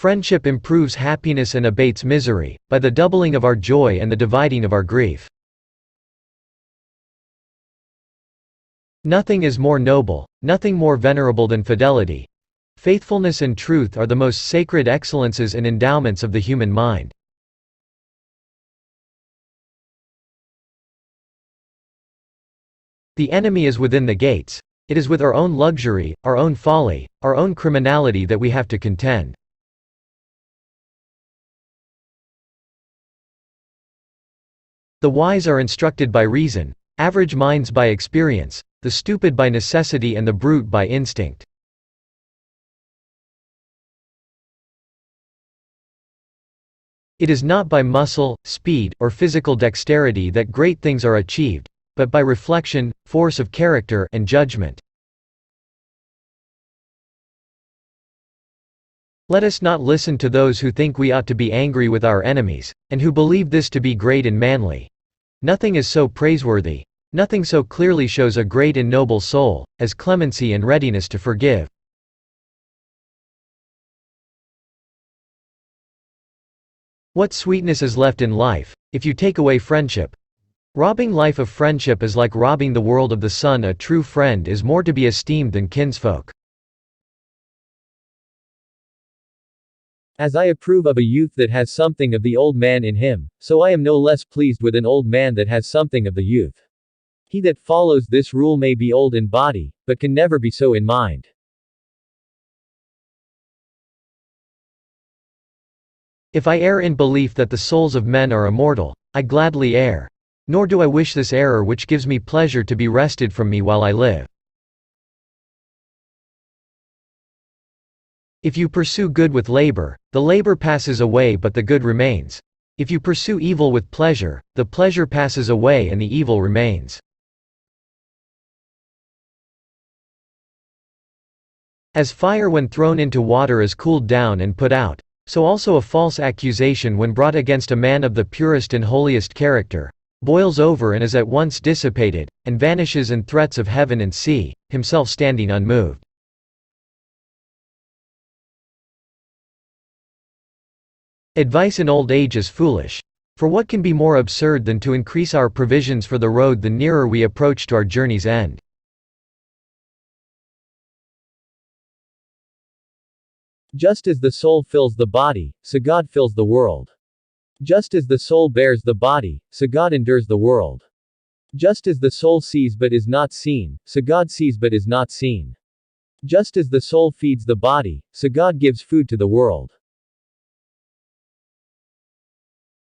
Friendship improves happiness and abates misery, by the doubling of our joy and the dividing of our grief. Nothing is more noble, nothing more venerable than fidelity. Faithfulness and truth are the most sacred excellences and endowments of the human mind. The enemy is within the gates. It is with our own luxury, our own folly, our own criminality that we have to contend. The wise are instructed by reason, average minds by experience, the stupid by necessity and the brute by instinct. It is not by muscle, speed, or physical dexterity that great things are achieved, but by reflection, force of character, and judgment. Let us not listen to those who think we ought to be angry with our enemies, and who believe this to be great and manly. Nothing is so praiseworthy, nothing so clearly shows a great and noble soul, as clemency and readiness to forgive. What sweetness is left in life, if you take away friendship? Robbing life of friendship is like robbing the world of the sun. A true friend is more to be esteemed than kinsfolk. As I approve of a youth that has something of the old man in him, so I am no less pleased with an old man that has something of the youth. He that follows this rule may be old in body, but can never be so in mind. If I err in belief that the souls of men are immortal, I gladly err. Nor do I wish this error which gives me pleasure to be wrested from me while I live. If you pursue good with labor, the labor passes away but the good remains. If you pursue evil with pleasure, the pleasure passes away and the evil remains. As fire when thrown into water is cooled down and put out, so also a false accusation when brought against a man of the purest and holiest character, boils over and is at once dissipated, and vanishes in threats of heaven and sea, himself standing unmoved. Advice in old age is foolish. For what can be more absurd than to increase our provisions for the road the nearer we approach to our journey's end? Just as the soul fills the body, so God fills the world. Just as the soul bears the body, so God endures the world. Just as the soul sees but is not seen, so God sees but is not seen. Just as the soul feeds the body, so God gives food to the world.